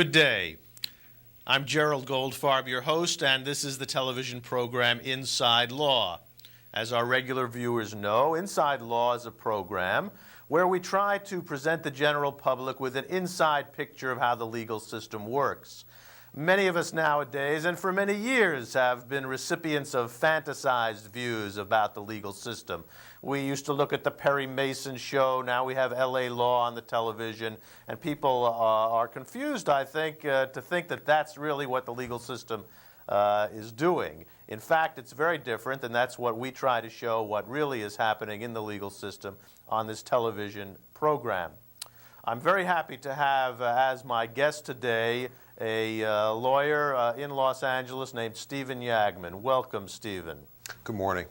Good day. I'm Gerald Goldfarb, your host, and this is the television program Inside Law. As our regular viewers know, Inside Law is a program where we try to present the general public with an inside picture of how the legal system works. Many of us nowadays, and for many years, have been recipients of fantasized views about the legal system. We used to look at the Perry Mason show. Now we have LA Law on the television. And people are confused, I think, to think that that's really what the legal system is doing. In fact, it's very different, and that's what we try to show, what really is happening in the legal system on this television program. I'm very happy to have as my guest today a lawyer in Los Angeles named Stephen Yagman. Welcome, Stephen. Good morning.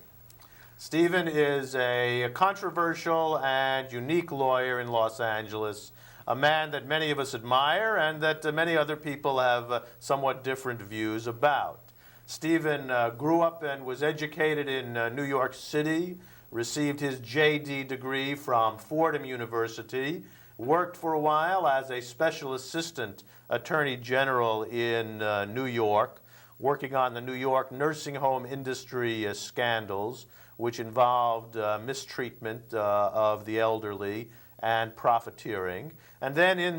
Stephen is a controversial and unique lawyer in Los Angeles, a man that many of us admire and that many other people have somewhat different views about. Stephen grew up and was educated in New York City, received his JD degree from Fordham University, worked for a while as a special assistant attorney general in New York, working on the New York nursing home industry scandals, which involved mistreatment of the elderly and profiteering. And then in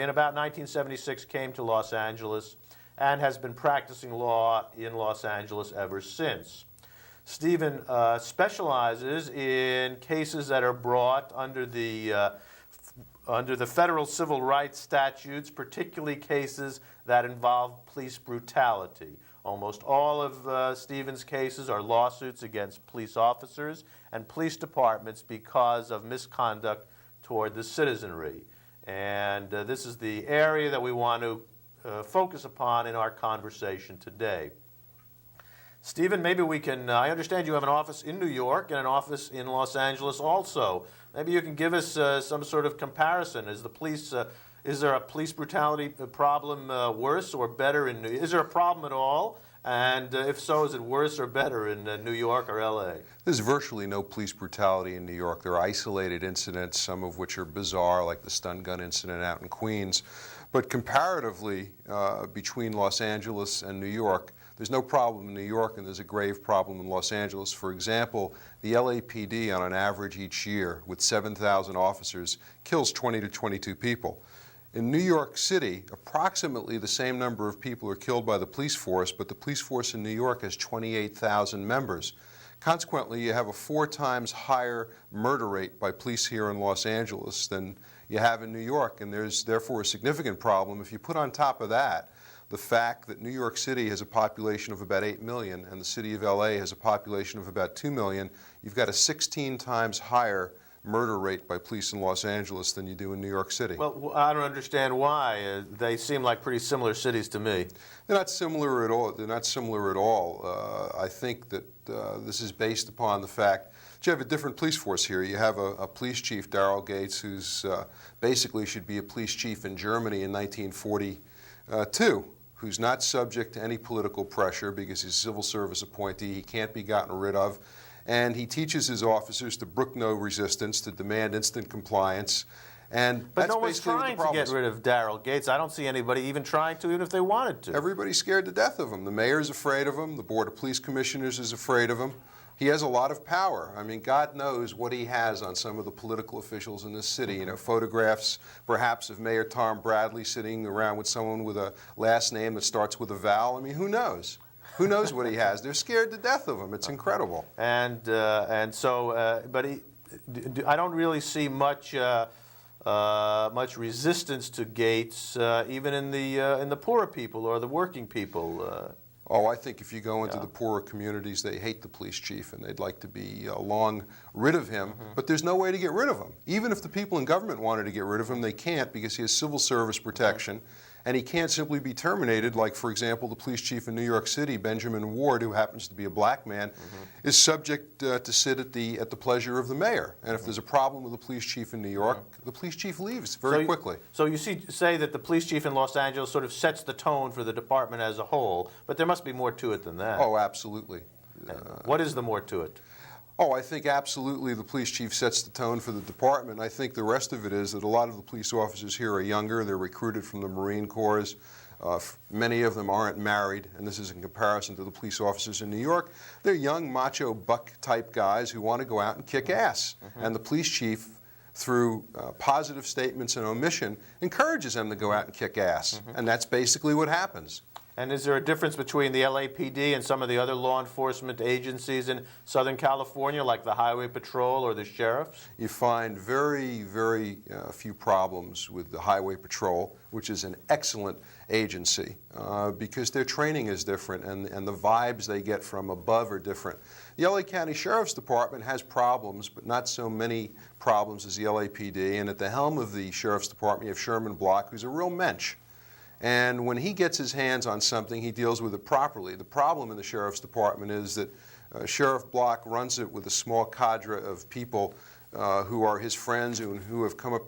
about 1976 came to Los Angeles and has been practicing law in Los Angeles ever since. Stephen specializes in cases that are brought under the federal civil rights statutes, particularly cases that involve police brutality. Almost all of Stephen's cases are lawsuits against police officers and police departments because of misconduct toward the citizenry. And this is the area that we want to focus upon in our conversation today. Stephen, maybe we can, I understand you have an office in New York and an office in Los Angeles also. Maybe you can give us some sort of comparison. Is there a police brutality problem worse or better is there a problem at all? And if so, is it worse or better in New York or LA? There's virtually no police brutality in New York. There are isolated incidents, some of which are bizarre, like the stun gun incident out in Queens. But comparatively, between Los Angeles and New York, there's no problem in New York, and there's a grave problem in Los Angeles. For example, the LAPD, on an average each year, with 7,000 officers, kills 20 to 22 people. In New York City, approximately the same number of people are killed by the police force, but the police force in New York has 28,000 members. Consequently, you have a 4 times higher murder rate by police here in Los Angeles than you have in New York, and there's therefore a significant problem. If you put on top of that the fact that New York City has a population of about 8 million and the city of LA has a population of about 2 million, you've got a 16 times higher murder rate by police in Los Angeles than you do in New York City. Well, I don't understand why. They seem like pretty similar cities to me. They're not similar at all. They're not similar at all. I think that this is based upon the fact that you have a different police force here. You have a police chief, Gerald Gates, who's basically should be a police chief in Germany in 1942. Who's not subject to any political pressure because he's a civil service appointee. He can't be gotten rid of. And he teaches his officers to brook no resistance, to demand instant compliance. And but that's no one's trying to get rid of Gerald Gates. I don't see anybody even trying to, even if they wanted to. Everybody's scared to death of him. The mayor's afraid of him. The Board of Police Commissioners is afraid of him. He has a lot of power. I mean, God knows what he has on some of the political officials in this city. You know, photographs perhaps of Mayor Tom Bradley sitting around with someone with a last name that starts with a vowel. I mean, who knows? Who knows what he has? They're scared to death of him. It's incredible. I don't really see much resistance to Gates, even in the poorer people or the working people. Oh, I think if you go into the poorer communities, they hate the police chief and they'd like to be long rid of him. But there's no way to get rid of him. Even if the people in government wanted to get rid of him, they can't because he has civil service protection. And he can't simply be terminated like, for example, the police chief in New York City, Benjamin Ward, who happens to be a black man, is subject to sit at the pleasure of the mayor. And if there's a problem with the police chief in New York, the police chief leaves very quickly. So you say that the police chief in Los Angeles sort of sets the tone for the department as a whole, but there must be more to it than that. Oh, absolutely. What is the more to it? Oh, I think absolutely the police chief sets the tone for the department. I think the rest of it is that a lot of the police officers here are younger. They're recruited from the Marine Corps. Many of them aren't married, and this is in comparison to the police officers in New York. They're young, macho, buck-type guys who want to go out and kick ass. And the police chief, through positive statements and omission, encourages them to go out and kick ass. And that's basically what happens. And is there a difference between the LAPD and some of the other law enforcement agencies in Southern California, like the Highway Patrol or the sheriffs? You find very, very few problems with the Highway Patrol, which is an excellent agency, because their training is different and the vibes they get from above are different. The LA County Sheriff's Department has problems, but not so many problems as the LAPD. And at the helm of the Sheriff's Department, you have Sherman Block, who's a real mensch. And when he gets his hands on something, he deals with it properly. The problem in the Sheriff's Department is that Sheriff Block runs it with a small cadre of people who are his friends and who have come up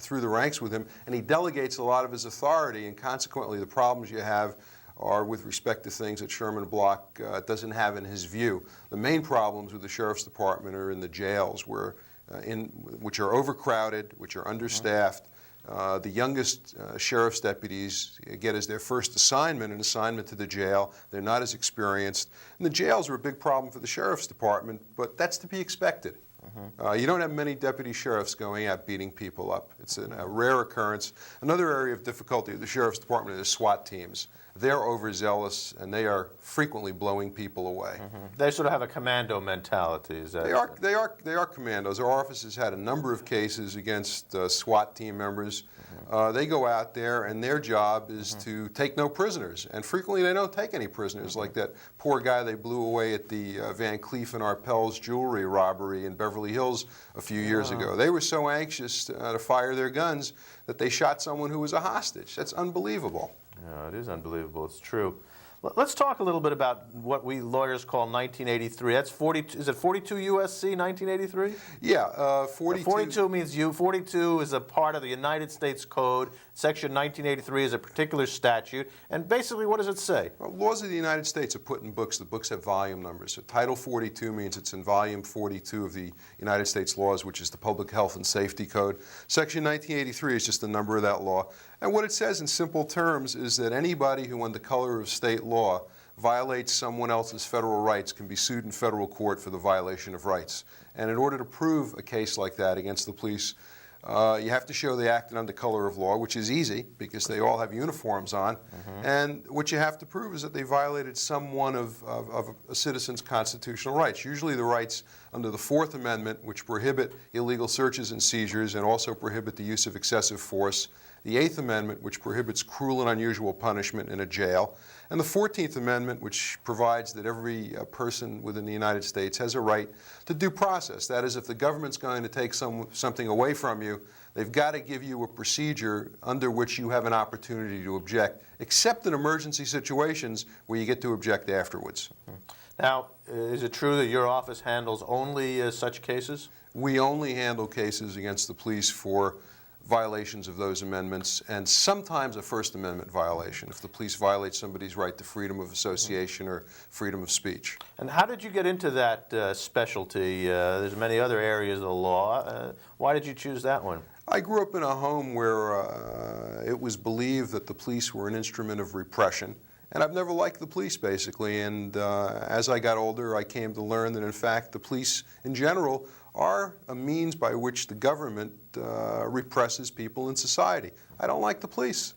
through the ranks with him, and he delegates a lot of his authority, and consequently the problems you have are with respect to things that Sherman Block doesn't have in his view. The main problems with the Sheriff's Department are in the jails, which are overcrowded, which are understaffed. The youngest sheriff's deputies get as their first assignment an assignment to the jail. They're not as experienced. And the jails are a big problem for the sheriff's department, but that's to be expected. You don't have many deputy sheriffs going out beating people up. It's a rare occurrence. Another area of difficulty of the sheriff's department is SWAT teams. They're overzealous, and they are frequently blowing people away. They sort of have a commando mentality. Is that They are commandos. Our office has had a number of cases against SWAT team members. They go out there, and their job is to take no prisoners. And frequently they don't take any prisoners, like that poor guy they blew away at the Van Cleef and Arpels jewelry robbery in Beverly Hills a few years ago. They were so anxious to fire their guns that they shot someone who was a hostage. That's unbelievable. Yeah, it is unbelievable. It's true. Let's talk a little bit about what we lawyers call 1983. That's 42. Is it 42 USC 1983? Yeah, 42. 42 means 42 is a part of the United States Code. Section 1983 is a particular statute. And basically, what does it say? Well, laws of the United States are put in books. The books have volume numbers. So Title 42 means it's in volume 42 of the United States laws, which is the Public Health and Safety Code. Section 1983 is just the number of that law. And what it says in simple terms is that anybody who, under color of state law, violates someone else's federal rights can be sued in federal court for the violation of rights. And in order to prove a case like that against the police, you have to show they acted under color of law, which is easy because they all have uniforms on. And what you have to prove is that they violated some one of a citizen's constitutional rights, usually the rights under the Fourth Amendment, which prohibit illegal searches and seizures and also prohibit the use of excessive force, the Eighth Amendment, which prohibits cruel and unusual punishment in a jail, and the 14th Amendment, which provides that every person within the United States has a right to due process. That is, if the government's going to take something away from you, they've got to give you a procedure under which you have an opportunity to object, except in emergency situations where you get to object afterwards. Now, is it true that your office handles only such cases? We only handle cases against the police for violations of those amendments, and sometimes a First Amendment violation, if the police violate somebody's right to freedom of association or freedom of speech. And how did you get into that specialty? There's many other areas of the law. Why did you choose that one? I grew up in a home where it was believed that the police were an instrument of repression. And I've never liked the police, basically. And as I got older, I came to learn that, in fact, the police in general are a means by which the government represses people in society. I don't like the police.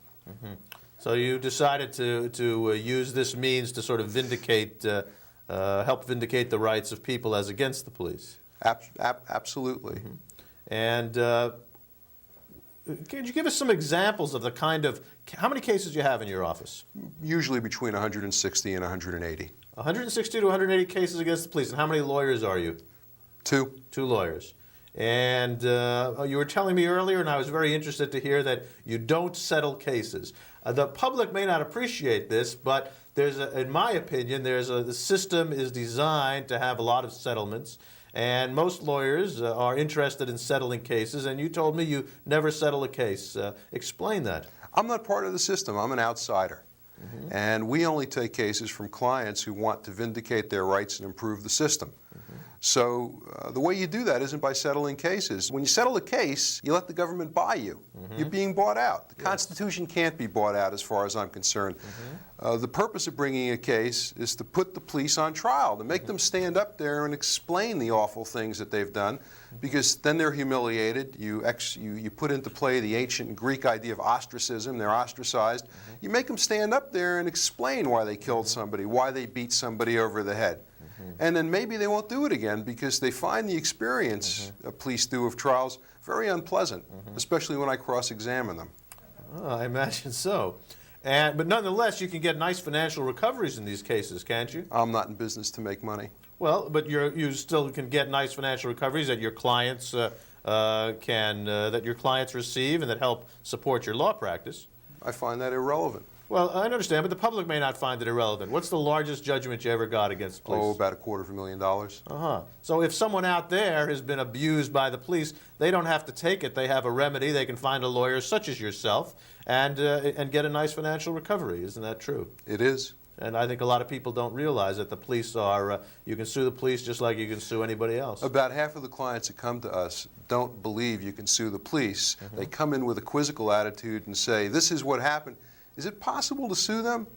So you decided to use this means to sort of vindicate, help vindicate the rights of people as against the police. Absolutely. And could you give us some examples of the kind of, how many cases you have in your office? Usually between 160 and 180. 160 to 180 cases against the police. And how many lawyers are you? Two. 2 lawyers. And you were telling me earlier, and I was very interested to hear that you don't settle cases. The public may not appreciate this, but there's in my opinion, the system is designed to have a lot of settlements. And most lawyers are interested in settling cases, and you told me you never settle a case. Explain that. I'm not part of the system. I'm an outsider. And we only take cases from clients who want to vindicate their rights and improve the system. So the way you do that isn't by settling cases. When you settle a case, you let the government buy you. You're being bought out. The Constitution can't be bought out as far as I'm concerned. The purpose of bringing a case is to put the police on trial, to make them stand up there and explain the awful things that they've done, because then they're humiliated. You put into play the ancient Greek idea of ostracism. They're ostracized. You make them stand up there and explain why they killed somebody, why they beat somebody over the head. And then maybe they won't do it again because they find the experience police do of trials very unpleasant, especially when I cross-examine them. Oh, I imagine so. But nonetheless, you can get nice financial recoveries in these cases, can't you? I'm not in business to make money. Well, but you still can get nice financial recoveries that your clients that your clients receive and that help support your law practice. I find that irrelevant. Well, I understand, but the public may not find it irrelevant. What's the largest judgment you ever got against police? Oh, about $250,000. So if someone out there has been abused by the police, they don't have to take it. They have a remedy. They can find a lawyer such as yourself and get a nice financial recovery. Isn't that true? It is. And I think a lot of people don't realize that the police are, you can sue the police just like you can sue anybody else. About half of the clients that come to us don't believe you can sue the police. They come in with a quizzical attitude and say, this is what happened. Is it possible to sue them?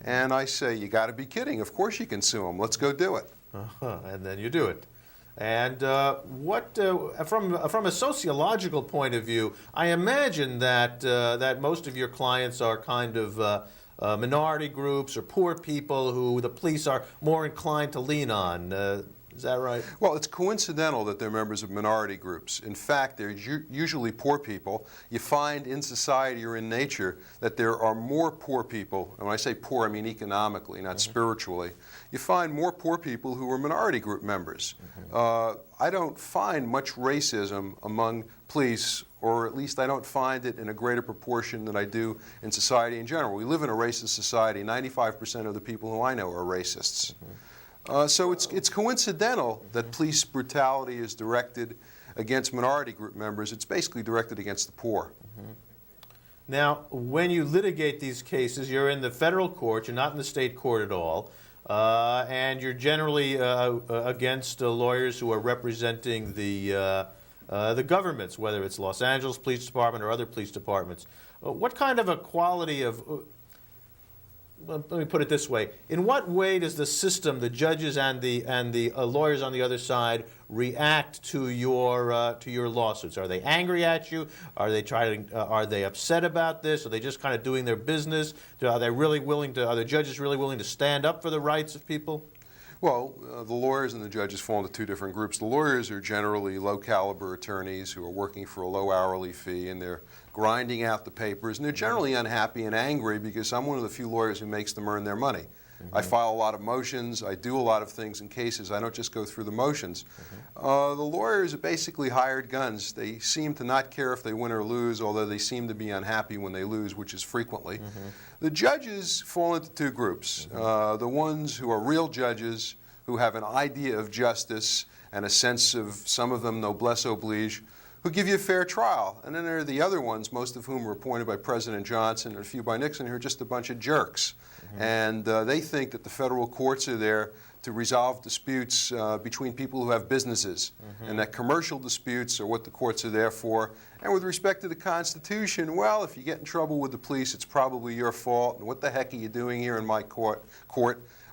And I say, you got to be kidding. Of course you can sue them. Let's go do it. And then you do it. And from a sociological point of view, I imagine that that most of your clients are kind of minority groups or poor people who the police are more inclined to lean on. Is that right? Well, it's coincidental that they're members of minority groups. In fact, they're usually poor people. You find in society or in nature that there are more poor people, and when I say poor, I mean economically, not spiritually. You find more poor people who are minority group members. I don't find much racism among police, or at least I don't find it in a greater proportion than I do in society in general. We live in a racist society. 95% of the people who I know are racists. So it's coincidental that police brutality is directed against minority group members. It's basically directed against the poor. Now, when you litigate these cases, you're in the federal court, you're not in the state court at all, and you're generally against lawyers who are representing the governments, whether it's Los Angeles Police Department or other police departments. What kind of a quality of let me put it this way. In what way does the system, the judges and the lawyers on the other side, react to your lawsuits? Are they angry at you? Are they upset about this? Are they just kind of doing their business? Are the judges really willing to stand up for the rights of people? Well, the lawyers and the judges fall into two different groups. The lawyers are generally low-caliber attorneys who are working for a low hourly fee, and they're grinding out the papers, and they're generally unhappy and angry because I'm one of the few lawyers who makes them earn their money. I file a lot of motions. I do a lot of things in cases. I don't just go through the motions. The lawyers are basically hired guns. They seem to not care if they win or lose, although they seem to be unhappy when they lose, which is frequently. The judges fall into two groups. The ones who are real judges, who have an idea of justice and a sense of, some of them, noblesse oblige, who give you a fair trial. And then there are the other ones, most of whom were appointed by President Johnson and a few by Nixon, who are just a bunch of jerks. And they think that the federal courts are there to resolve disputes between people who have businesses, and that commercial disputes are what the courts are there for. And with respect to the Constitution, well, if you get in trouble with the police, it's probably your fault, and what the heck are you doing here in my court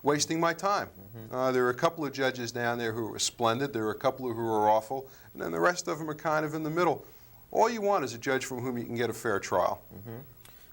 wasting my time? There are a couple of judges down there who are splendid, there are a couple who are awful, and then the rest of them are kind of in the middle. All you want is a judge from whom you can get a fair trial.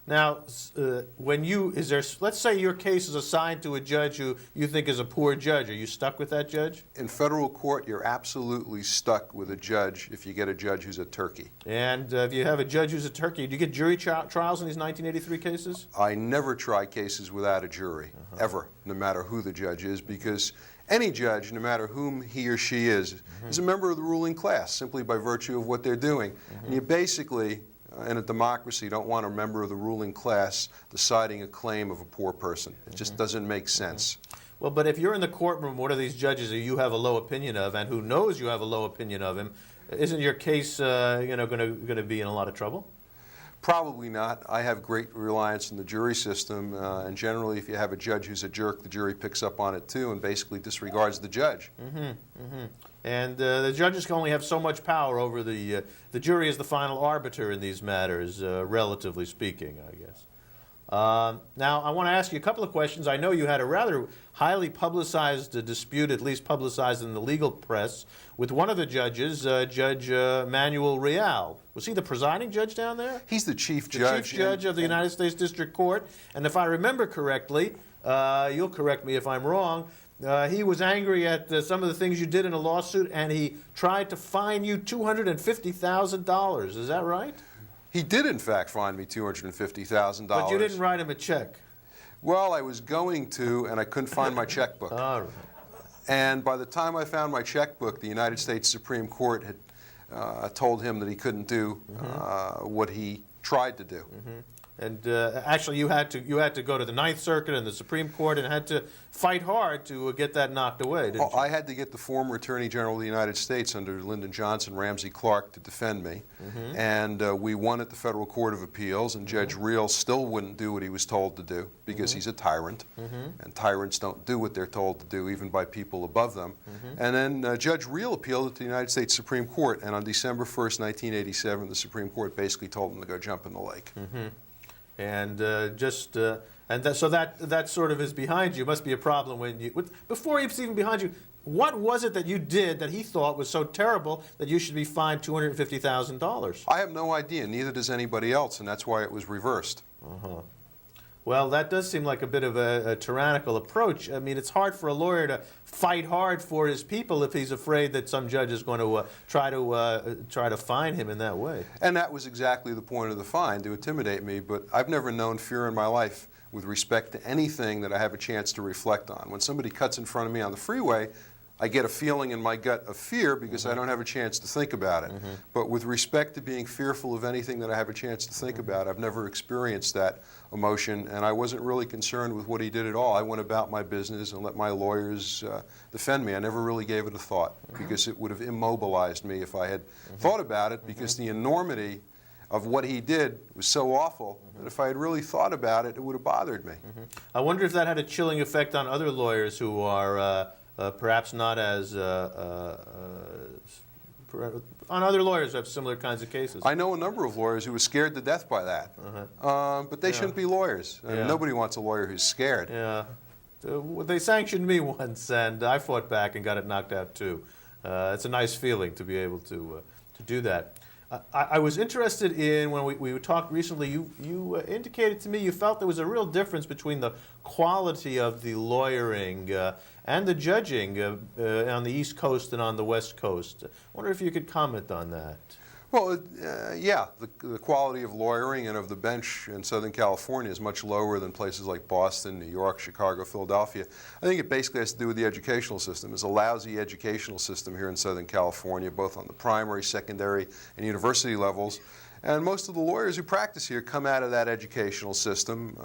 Now, let's say your case is assigned to a judge who you think is a poor judge. Are you stuck with that judge? In federal court, you're absolutely stuck with a judge if you get a judge who's a turkey. And if you have a judge who's a turkey, do you get jury trials in these 1983 cases? I never try cases without a jury, ever, no matter who the judge is, because any judge, no matter whom he or she is a member of the ruling class, simply by virtue of what they're doing. And you basically, in a democracy, don't want a member of the ruling class deciding a claim of a poor person. It just doesn't make sense. Well, but if you're in the courtroom, one of these judges who you have a low opinion of, and who knows you have a low opinion of him, isn't your case going to be in a lot of trouble? Probably not. I have great reliance on the jury system, and generally if you have a judge who's a jerk, the jury picks up on it too and basically disregards the judge. And the judges can only have so much power over the jury is the final arbiter in these matters, relatively speaking, I guess. Now, I want to ask you a couple of questions. I know you had a rather highly publicized dispute, at least publicized in the legal press, with one of the judges, Judge Manuel Real. Was he the presiding judge down there? He's the chief judge. The chief judge of the United States District Court. And if I remember correctly, you'll correct me if I'm wrong, he was angry at some of the things you did in a lawsuit, and he tried to fine you $250,000. Is that right? He did, in fact, fine me $250,000. But you didn't write him a check. Well, I was going to, and I couldn't find my checkbook. All right. And by the time I found my checkbook, the United States Supreme Court had told him that he couldn't do what he tried to do. And actually, you had to go to the Ninth Circuit and the Supreme Court and had to fight hard to get that knocked away, didn't you? I had to get the former Attorney General of the United States under Lyndon Johnson, Ramsey Clark, to defend me. And we won at the Federal Court of Appeals, and Judge Reel still wouldn't do what he was told to do because he's a tyrant. And tyrants don't do what they're told to do, even by people above them. And then Judge Reel appealed it to the United States Supreme Court, and on December 1st, 1987, the Supreme Court basically told him to go jump in the lake. And so that sort of is behind you. Must be a problem when you before it's even behind you. What was it that you did that he thought was so terrible that you should be fined $250,000? I have no idea. Neither does anybody else, and that's why it was reversed. Well, that does seem like a bit of a tyrannical approach. I mean, it's hard for a lawyer to fight hard for his people if he's afraid that some judge is going to try to fine him in that way. And that was exactly the point of the fine, to intimidate me. But I've never known fear in my life with respect to anything that I have a chance to reflect on. When somebody cuts in front of me on the freeway, I get a feeling in my gut of fear because I don't have a chance to think about it. But with respect to being fearful of anything that I have a chance to think about, I've never experienced that emotion, and I wasn't really concerned with what he did at all. I went about my business and let my lawyers defend me. I never really gave it a thought because it would have immobilized me if I had thought about it, because the enormity of what he did was so awful that if I had really thought about it, it would have bothered me. I wonder if that had a chilling effect on other lawyers who are perhaps not as on other lawyers who have similar kinds of cases. I know a number of lawyers who were scared to death by that, but they shouldn't be lawyers. Nobody wants a lawyer who's scared. They sanctioned me once, and I fought back and got it knocked out too. It's a nice feeling to be able to do that. I was interested in, when we talked recently, you indicated to me you felt there was a real difference between the quality of the lawyering and the judging on the East Coast and on the West Coast. I wonder if you could comment on that. Well, yeah, the quality of lawyering and of the bench in Southern California is much lower than places like Boston, New York, Chicago, Philadelphia. I think it basically has to do with the educational system. It's a lousy educational system here in Southern California, both on the primary, secondary, and university levels. And most of the lawyers who practice here come out of that educational system.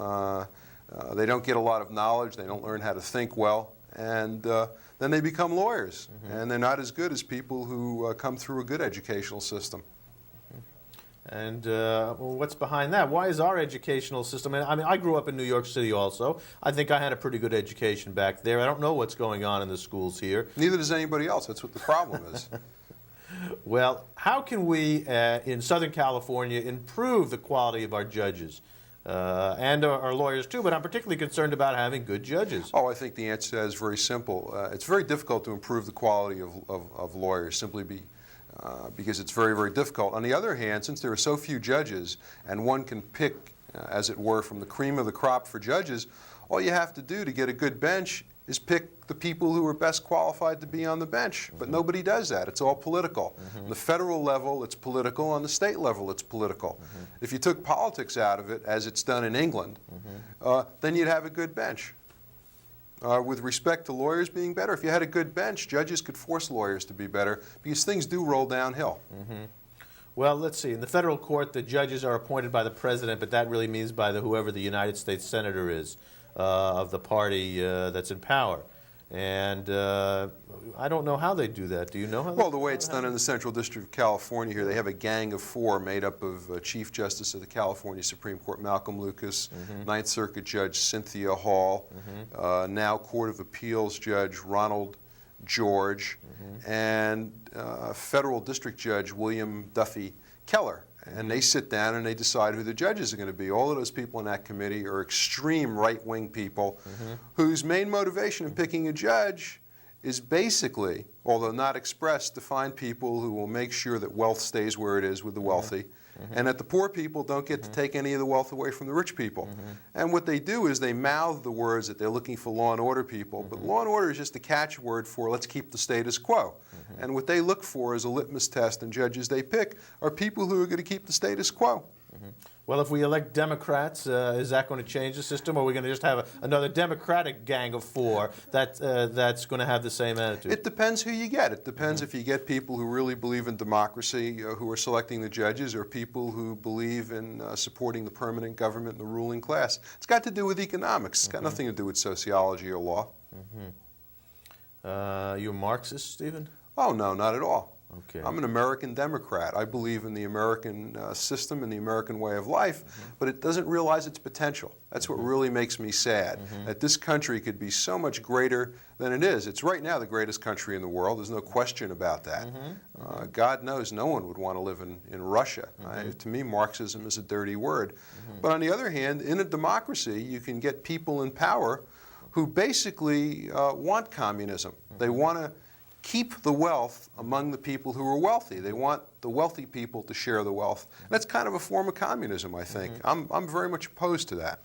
They don't get a lot of knowledge. They don't learn how to think well. And then they become lawyers. And they're not as good as people who come through a good educational system. And what's behind that? Why is our educational system? I mean, I grew up in New York City also. I think I had a pretty good education back there. I don't know what's going on in the schools here. Neither does anybody else. That's what the problem is. Well, how can we in Southern California improve the quality of our judges? And our lawyers too, but I'm particularly concerned about having good judges. Oh, I think the answer to that is very simple. It's very difficult to improve the quality of lawyers, simply because it's very, very difficult. On the other hand, since there are so few judges and one can pick, as it were, from the cream of the crop for judges, all you have to do to get a good bench is pick the people who are best qualified to be on the bench. But nobody does that. It's all political. On the federal level, it's political. On the state level, it's political. If you took politics out of it, as it's done in England, then you'd have a good bench. With respect to lawyers being better, if you had a good bench, judges could force lawyers to be better, because things do roll downhill. Well, let's see. In the federal court, the judges are appointed by the president, but that really means by whoever the United States senator is of the party that's in power. And I don't know how they do that. Do you know how they Well, the way it's done in the Central District of California here, they have a gang of 4 made up of Chief Justice of the California Supreme Court Malcolm Lucas, Ninth Circuit Judge Cynthia Hall, now Court of Appeals Judge Ronald George, and Federal District Judge William Duffy Keller. And they sit down and they decide who the judges are going to be. All of those people in that committee are extreme right-wing people whose main motivation in picking a judge is basically, although not expressed, to find people who will make sure that wealth stays where it is with the wealthy, and that the poor people don't get to take any of the wealth away from the rich people. And what they do is they mouth the words that they're looking for law and order people, but law and order is just a catchword for let's keep the status quo. And what they look for as a litmus test, and judges they pick, are people who are going to keep the status quo. Well, if we elect Democrats, is that going to change the system, or are we going to just have another Democratic gang of 4 that's going to have the same attitude? It depends who you get. It depends if you get people who really believe in democracy who are selecting the judges, or people who believe in supporting the permanent government and the ruling class. It's got to do with economics. It's got nothing to do with sociology or law. You a Marxist, Stephen? Oh, no, not at all. Okay. I'm an American Democrat. I believe in the American system and the American way of life, but it doesn't realize its potential. That's what really makes me sad, that this country could be so much greater than it is. It's right now the greatest country in the world. There's no question about that. God knows no one would want to live in Russia. To me, Marxism is a dirty word. But on the other hand, in a democracy, you can get people in power who basically want communism. They want to keep the wealth among the people who are wealthy. They want the wealthy people to share the wealth. And that's kind of a form of communism, I think. I'm very much opposed to that.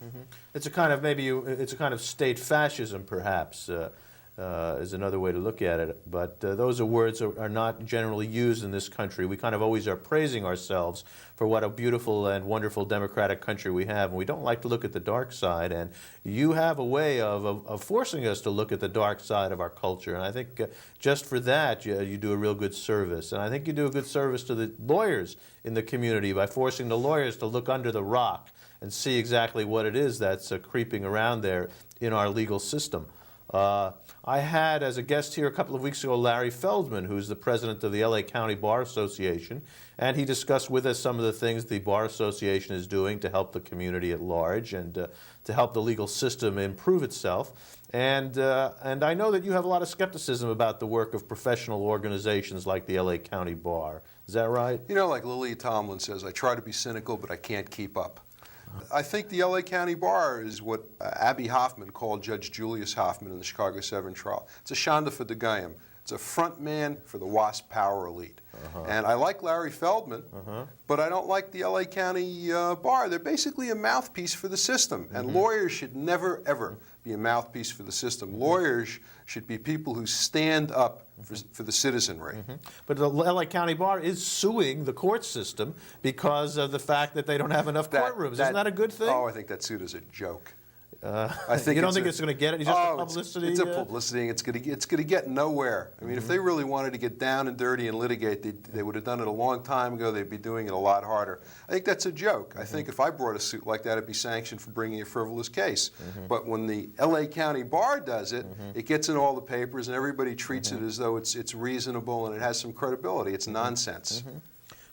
It's a kind of it's a kind of state fascism, perhaps, is another way to look at it. But those are words that are not generally used in this country. We kind of always are praising ourselves for what a beautiful and wonderful democratic country we have, and we don't like to look at the dark side. And you have a way of forcing us to look at the dark side of our culture, and I think just for that you do a real good service. And I think you do a good service to the lawyers in the community by forcing the lawyers to look under the rock and see exactly what it is that's creeping around there in our legal system. I had as a guest here a couple of weeks ago Larry Feldman, who's the president of the LA County Bar Association, and he discussed with us some of the things the Bar Association is doing to help the community at large and to help the legal system improve itself. And I know that you have a lot of skepticism about the work of professional organizations like the LA County Bar. Is that right? You know, like Lily Tomlin says, I try to be cynical, but I can't keep up. I think the LA County Bar is what Abby Hoffman called Judge Julius Hoffman in the Chicago 7 trial. It's a Shonda for the Goyim. It's a front man for the WASP power elite. And I like Larry Feldman, but I don't like the LA County Bar. They're basically a mouthpiece for the system. And lawyers should never, ever be a mouthpiece for the system. Lawyers should be people who stand up for the citizenry. But the LA County Bar is suing the court system because of the fact that they don't have enough courtrooms. Isn't that a good thing? Oh, I think that suit is a joke. I think you don't think it's going to get it? It's just a publicity? It's a publicity. It's going to get nowhere. I mean, if they really wanted to get down and dirty and litigate, they would have done it a long time ago. They'd be doing it a lot harder. I think that's a joke. I think if I brought a suit like that, it'd be sanctioned for bringing a frivolous case. But when the LA County Bar does it, it gets in all the papers and everybody treats it as though it's reasonable and it has some credibility. It's nonsense.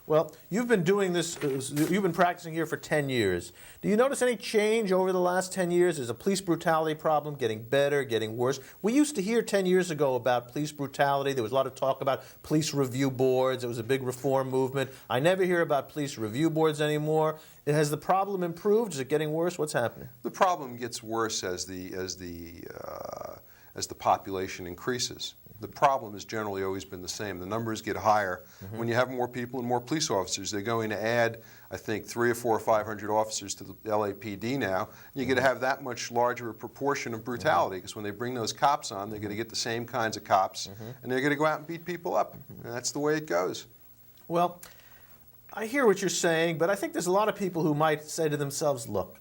Well, you've been doing this, you've been practicing here for 10 years. Do you notice any change over the last 10 years? Is a police brutality problem getting better, getting worse? We used to hear 10 years ago about police brutality. There was a lot of talk about police review boards. It was a big reform movement. I never hear about police review boards anymore. Has the problem improved? Is it getting worse? What's happening? The problem gets worse as the population increases. The problem has generally always been the same. The numbers get higher. When you have more people and more police officers, they're going to add, I think, 300 or 400 or 500 officers to the LAPD now. You're going to have that much larger a proportion of brutality because when they bring those cops on, they're going to get the same kinds of cops, and they're going to go out and beat people up. And that's the way it goes. Well, I hear what you're saying, but I think there's a lot of people who might say to themselves, look,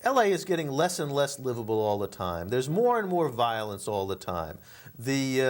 LA is getting less and less livable all the time. There's more and more violence all the time. The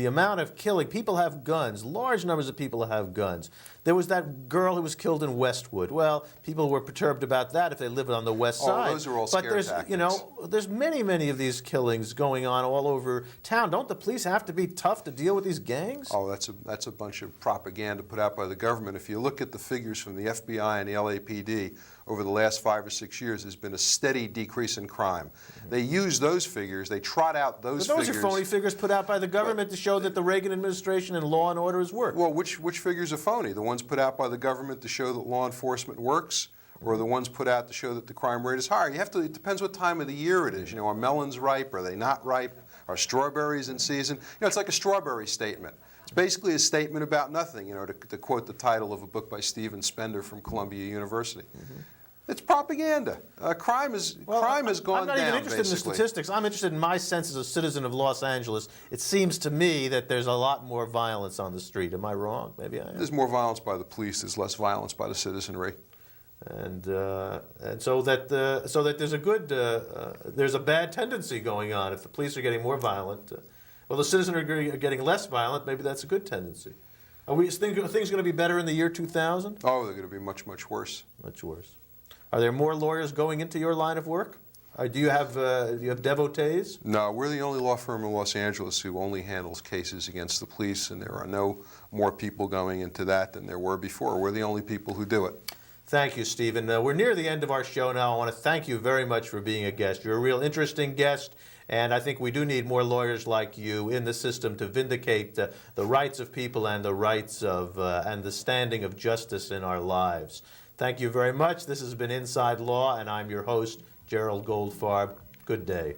amount of killing, people have guns, large numbers of people have guns. There was that girl who was killed in Westwood. Well, people were perturbed about that if they lived on the west side. Those are all but scare there's, tactics. you know, there's many of these killings going on all over town. Don't the police have to be tough to deal with these gangs? Oh, that's a bunch of propaganda put out by the government. If you look at the figures from the FBI and the LAPD over the last 5 or 6 years, there's been a steady decrease in crime. They use those figures, they trot out those figures. But those are phony figures put out by the government to show that the Reagan administration and law and order has worked. Well, which figures are phony? The ones put out by the government to show that law enforcement works, or the ones put out to show that the crime rate is higher? It depends what time of the year it is. You know, are melons ripe? Are they not ripe? Are strawberries in season? You know, it's like a strawberry statement. It's basically a statement about nothing, you know, to quote the title of a book by Stephen Spender from Columbia University. It's propaganda. Crime has gone down, I'm not even interested in the basically. statistics. I'm interested in my sense as a citizen of Los Angeles. It seems to me that there's a lot more violence on the street. Am I wrong? Maybe I am. There's more violence by the police. There's less violence by the citizenry. And so that there's a bad tendency going on. If the police are getting more violent, well, the citizenry are getting less violent. Maybe that's a good tendency. Are things going to be better in the year 2000? Oh, they're going to be much worse. Much worse. Are there more lawyers going into your line of work? Do you have devotees? No, we're the only law firm in Los Angeles who only handles cases against the police, and there are no more people going into that than there were before. We're the only people who do it. Thank you, Stephen. We're near the end of our show now. I want to thank you very much for being a guest. You're a real interesting guest, and I think we do need more lawyers like you in the system to vindicate the rights of people and the rights of and the standing of justice in our lives. Thank you very much. This has been Inside Law, and I'm your host, Gerald Goldfarb. Good day.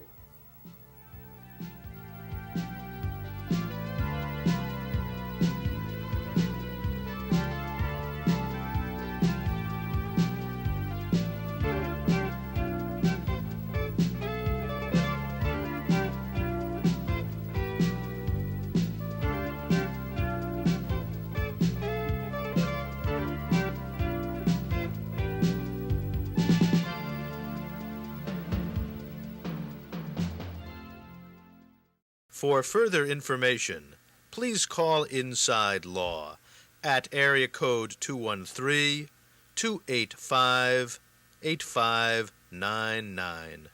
For further information, please call Inside Law at area code 213-285-8599.